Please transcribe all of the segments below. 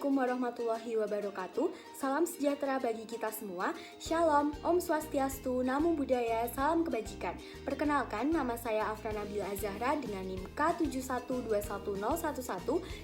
Assalamualaikum warahmatullahi wabarakatuh. Salam sejahtera bagi kita semua. Shalom, Om Swastiastu, Namo Buddhaya, salam kebajikan. Perkenalkan, nama saya Afra Nabila Azahra dengan NIM K7121011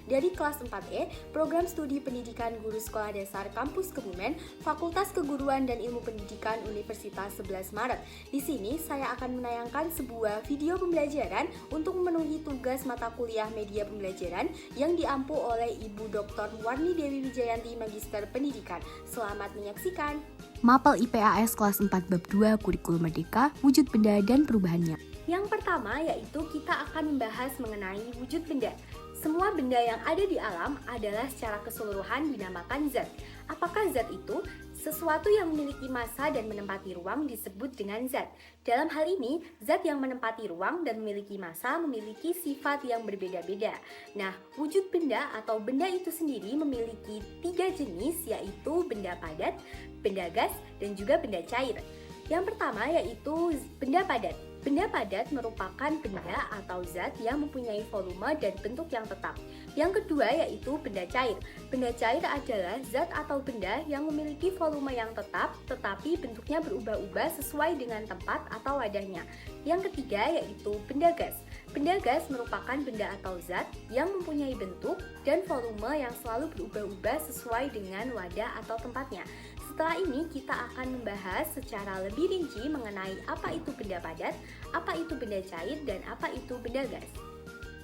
dari kelas 4E, Program Studi Pendidikan Guru Sekolah Dasar Kampus Kebumen, Fakultas Keguruan dan Ilmu Pendidikan Universitas 11 Maret. Di sini saya akan menayangkan sebuah video pembelajaran untuk memenuhi tugas mata kuliah media pembelajaran yang diampu oleh Ibu Dr. Warni Dewi Wijayanti, Magister Pendidikan. Selamat menyaksikan. Mapel IPAS kelas 4 bab 2 Kurikulum Merdeka, Wujud Benda dan Perubahannya. Yang pertama yaitu kita akan membahas mengenai wujud benda. Semua benda yang ada di alam adalah secara keseluruhan dinamakan zat. Apakah zat itu? Sesuatu yang memiliki massa dan menempati ruang disebut dengan zat. Dalam hal ini, zat yang menempati ruang dan memiliki massa memiliki sifat yang berbeda-beda. Nah, wujud benda atau benda itu sendiri memiliki 3 jenis, yaitu benda padat, benda gas, dan juga benda cair. Yang pertama yaitu benda padat. Benda padat merupakan benda atau zat yang mempunyai volume dan bentuk yang tetap. Yang kedua yaitu benda cair. Benda cair adalah zat atau benda yang memiliki volume yang tetap, tetapi bentuknya berubah-ubah sesuai dengan tempat atau wadahnya. Yang ketiga yaitu benda gas. Benda gas merupakan benda atau zat yang mempunyai bentuk dan volume yang selalu berubah-ubah sesuai dengan wadah atau tempatnya. Setelah ini kita akan membahas secara lebih rinci mengenai apa itu benda padat, apa itu benda cair, dan apa itu benda gas.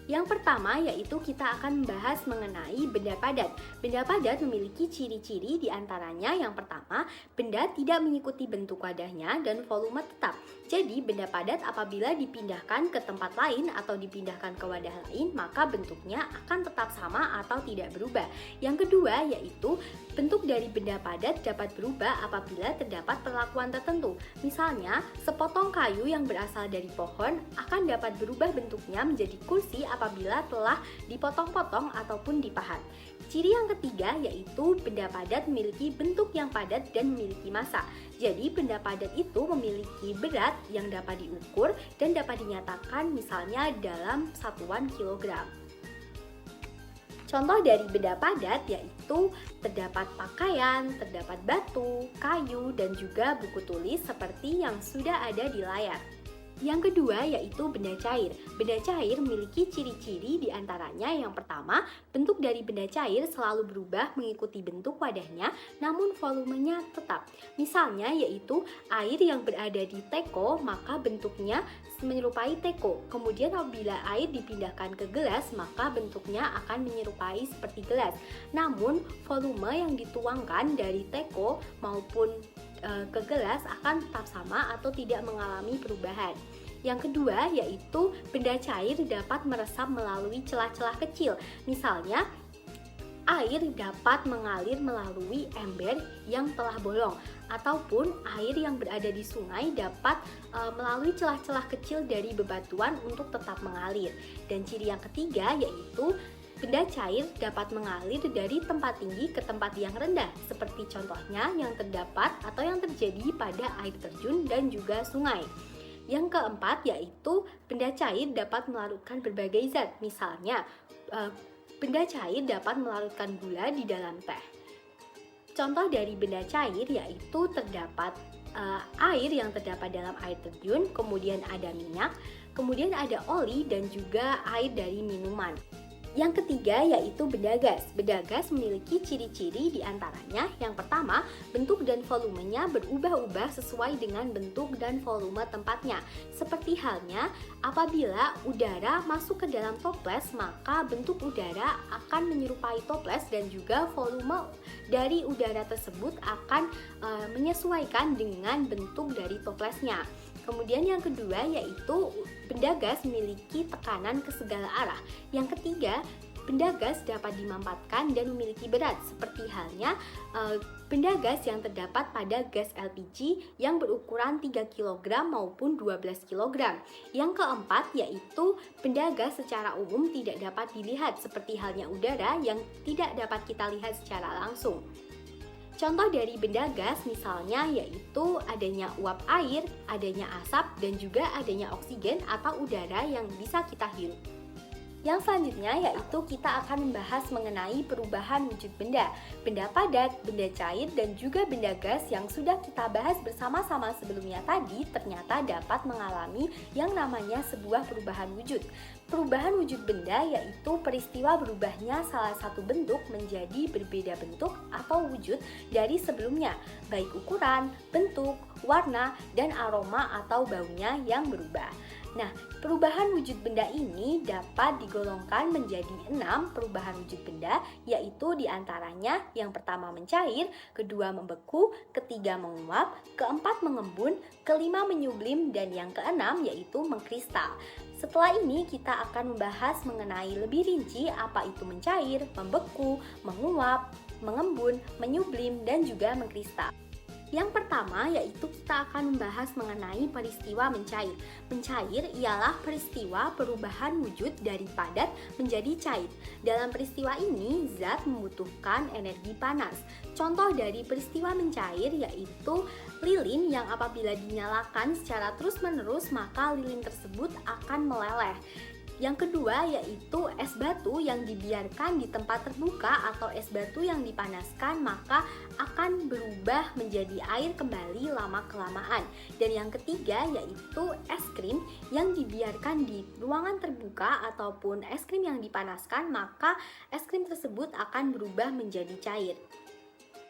Yang pertama yaitu kita akan membahas mengenai benda padat. Benda padat memiliki ciri-ciri diantaranya yang pertama, benda tidak mengikuti bentuk wadahnya dan volume tetap. Jadi benda padat apabila dipindahkan ke tempat lain atau dipindahkan ke wadah lain, maka bentuknya akan tetap sama atau tidak berubah. Yang kedua yaitu bentuk dari benda padat dapat berubah apabila terdapat perlakuan tertentu. Misalnya, sepotong kayu yang berasal dari pohon akan dapat berubah bentuknya menjadi kursi apabila telah dipotong-potong ataupun dipahat. Ciri yang ketiga yaitu benda padat memiliki bentuk yang padat dan memiliki massa. Jadi benda padat itu memiliki berat yang dapat diukur dan dapat dinyatakan misalnya dalam satuan kilogram. Contoh dari benda padat yaitu terdapat pakaian, terdapat batu, kayu, dan juga buku tulis seperti yang sudah ada di layar. Yang kedua yaitu benda cair. Benda cair memiliki ciri-ciri diantaranya yang pertama, bentuk dari benda cair selalu berubah mengikuti bentuk wadahnya, namun volumenya tetap. Misalnya yaitu air yang berada di teko, maka bentuknya menyerupai teko. Kemudian apabila air dipindahkan ke gelas, maka bentuknya akan menyerupai seperti gelas. Namun volume yang dituangkan dari teko maupun ke gelas akan tetap sama atau tidak mengalami perubahan. Yang kedua yaitu benda cair dapat meresap melalui celah-celah kecil. Misalnya, air dapat mengalir melalui ember yang telah bolong, ataupun air yang berada di sungai dapat melalui celah-celah kecil dari bebatuan untuk tetap mengalir. Dan ciri yang ketiga yaitu benda cair dapat mengalir dari tempat tinggi ke tempat yang rendah, seperti contohnya yang terdapat atau yang terjadi pada air terjun dan juga sungai. Yang keempat yaitu benda cair dapat melarutkan berbagai zat, misalnya benda cair dapat melarutkan gula di dalam teh. Contoh dari benda cair yaitu terdapat air yang terdapat dalam air terjun, kemudian ada minyak, kemudian ada oli dan juga air dari minuman. Yang ketiga yaitu benda gas. Benda gas memiliki ciri-ciri diantaranya yang pertama, bentuk dan volumenya berubah-ubah sesuai dengan bentuk dan volume tempatnya. Seperti halnya apabila udara masuk ke dalam toples, maka bentuk udara akan menyerupai toples dan juga volume dari udara tersebut akan menyesuaikan dengan bentuk dari toplesnya. Kemudian yang kedua yaitu benda gas memiliki tekanan ke segala arah. Yang ketiga, benda gas dapat dimampatkan dan memiliki berat, seperti halnya benda gas yang terdapat pada gas LPG yang berukuran 3 kg maupun 12 kg. Yang keempat yaitu benda gas secara umum tidak dapat dilihat, seperti halnya udara yang tidak dapat kita lihat secara langsung. Contoh dari benda gas misalnya yaitu adanya uap air, adanya asap, dan juga adanya oksigen atau udara yang bisa kita hirup. Yang selanjutnya yaitu kita akan membahas mengenai perubahan wujud benda. Benda padat, benda cair, dan juga benda gas yang sudah kita bahas bersama-sama sebelumnya tadi ternyata dapat mengalami yang namanya sebuah perubahan wujud. Perubahan wujud benda yaitu peristiwa berubahnya salah satu bentuk menjadi berbeda bentuk atau wujud dari sebelumnya, baik ukuran, bentuk, warna, dan aroma atau baunya yang berubah. Nah, perubahan wujud benda ini dapat digolongkan menjadi 6 perubahan wujud benda, yaitu diantaranya yang pertama mencair, kedua membeku, ketiga menguap, keempat mengembun, kelima menyublim, dan yang keenam yaitu mengkristal. Setelah ini kita akan membahas mengenai lebih rinci apa itu mencair, membeku, menguap, mengembun, menyublim, dan juga mengkristal. Yang pertama yaitu kita akan membahas mengenai peristiwa mencair. Mencair ialah peristiwa perubahan wujud dari padat menjadi cair. Dalam peristiwa ini, zat membutuhkan energi panas. Contoh dari peristiwa mencair yaitu lilin yang apabila dinyalakan secara terus-menerus maka lilin tersebut akan meleleh. Yang kedua yaitu es batu yang dibiarkan di tempat terbuka atau es batu yang dipanaskan maka akan berubah menjadi air kembali lama-kelamaan. Dan yang ketiga yaitu es krim yang dibiarkan di ruangan terbuka ataupun es krim yang dipanaskan maka es krim tersebut akan berubah menjadi cair.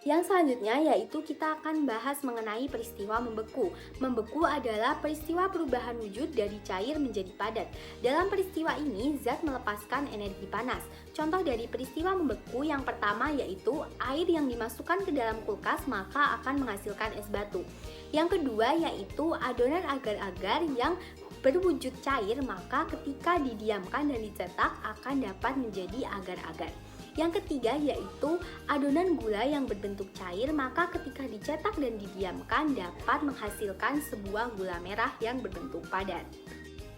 Yang selanjutnya yaitu kita akan bahas mengenai peristiwa membeku. Membeku adalah peristiwa perubahan wujud dari cair menjadi padat. Dalam peristiwa ini, zat melepaskan energi panas. Contoh dari peristiwa membeku yang pertama yaitu air yang dimasukkan ke dalam kulkas maka akan menghasilkan es batu. Yang kedua yaitu adonan agar-agar yang berwujud cair maka ketika didiamkan dan dicetak akan dapat menjadi agar-agar. Yang ketiga yaitu adonan gula yang berbentuk cair maka ketika dicetak dan didiamkan dapat menghasilkan sebuah gula merah yang berbentuk padat.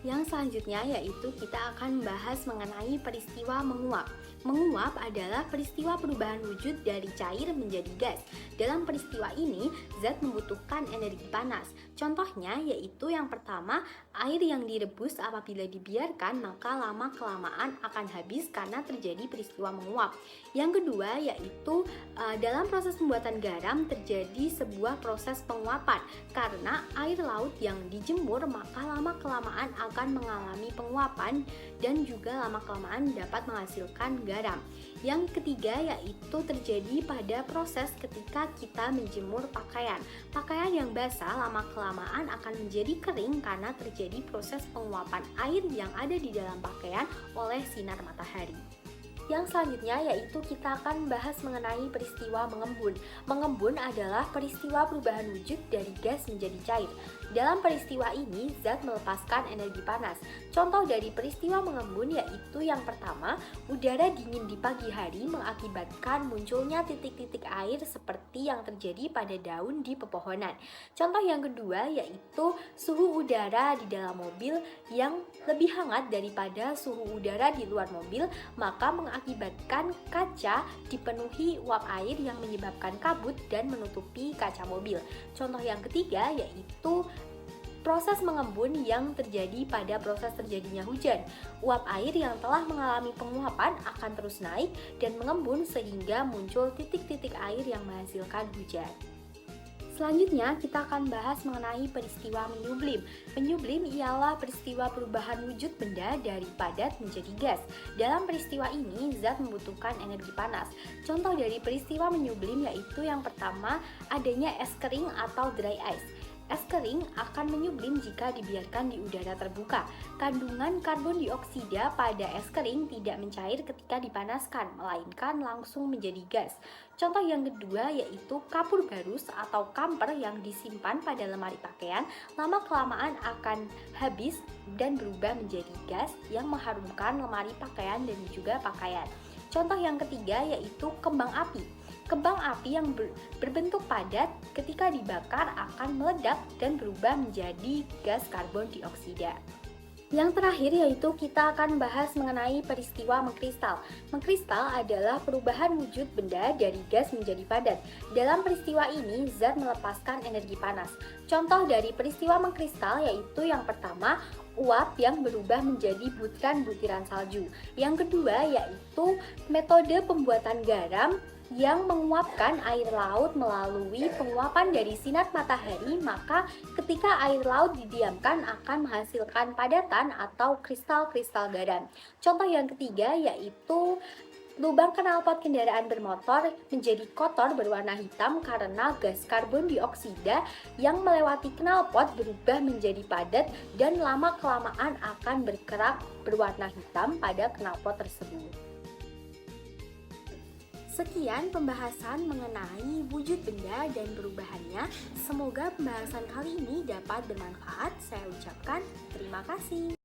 Yang selanjutnya yaitu kita akan membahas mengenai peristiwa menguap. Menguap adalah peristiwa perubahan wujud dari cair menjadi gas. Dalam peristiwa ini, zat membutuhkan energi panas. Contohnya yaitu yang pertama, air yang direbus apabila dibiarkan maka lama-kelamaan akan habis karena terjadi peristiwa menguap. Yang kedua yaitu dalam proses pembuatan garam terjadi sebuah proses penguapan karena air laut yang dijemur maka lama-kelamaan akan mengalami penguapan dan juga lama-kelamaan dapat menghasilkan garam. Yang ketiga yaitu terjadi pada proses ketika kita menjemur pakaian. Pakaian yang basah lama-kelamaan akan menjadi kering karena terjadi proses penguapan air yang ada di dalam pakaian oleh sinar matahari. Yang selanjutnya yaitu kita akan bahas mengenai peristiwa mengembun. Mengembun adalah peristiwa perubahan wujud dari gas menjadi cair. Dalam peristiwa ini, zat melepaskan energi panas. Contoh dari peristiwa mengembun yaitu yang pertama, udara dingin di pagi hari mengakibatkan munculnya titik-titik air seperti yang terjadi pada daun di pepohonan. Contoh yang kedua yaitu suhu udara di dalam mobil yang lebih hangat daripada suhu udara di luar mobil, maka mengakibatkan kaca dipenuhi uap air yang menyebabkan kabut dan menutupi kaca mobil. Contoh yang ketiga yaitu proses mengembun yang terjadi pada proses terjadinya hujan. Uap air yang telah mengalami penguapan akan terus naik dan mengembun sehingga muncul titik-titik air yang menghasilkan hujan. Selanjutnya kita akan bahas mengenai peristiwa menyublim. Menyublim ialah peristiwa perubahan wujud benda dari padat menjadi gas. Dalam peristiwa ini, zat membutuhkan energi panas. Contoh dari peristiwa menyublim yaitu yang pertama, adanya es kering atau dry ice. Es kering akan menyublim jika dibiarkan di udara terbuka. Kandungan karbon dioksida pada es kering tidak mencair ketika dipanaskan, melainkan langsung menjadi gas. Contoh yang kedua yaitu kapur barus atau kamper yang disimpan pada lemari pakaian, lama-kelamaan akan habis dan berubah menjadi gas yang mengharumkan lemari pakaian dan juga pakaian. Contoh yang ketiga yaitu kembang api. Kembang api yang berbentuk padat ketika dibakar akan meledak dan berubah menjadi gas karbon dioksida. Yang terakhir yaitu kita akan bahas mengenai peristiwa mengkristal. Mengkristal adalah perubahan wujud benda dari gas menjadi padat. Dalam peristiwa ini, zat melepaskan energi panas. Contoh dari peristiwa mengkristal yaitu yang pertama, uap yang berubah menjadi butiran-butiran salju. Yang kedua yaitu metode pembuatan garam yang menguapkan air laut melalui penguapan dari sinar matahari, maka ketika air laut didiamkan akan menghasilkan padatan atau kristal-kristal garam. Contoh yang ketiga yaitu lubang knalpot kendaraan bermotor menjadi kotor berwarna hitam karena gas karbon dioksida yang melewati knalpot berubah menjadi padat dan lama-kelamaan akan berkerak berwarna hitam pada knalpot tersebut. Sekian pembahasan mengenai wujud benda dan perubahannya. Semoga pembahasan kali ini dapat bermanfaat. Saya ucapkan terima kasih.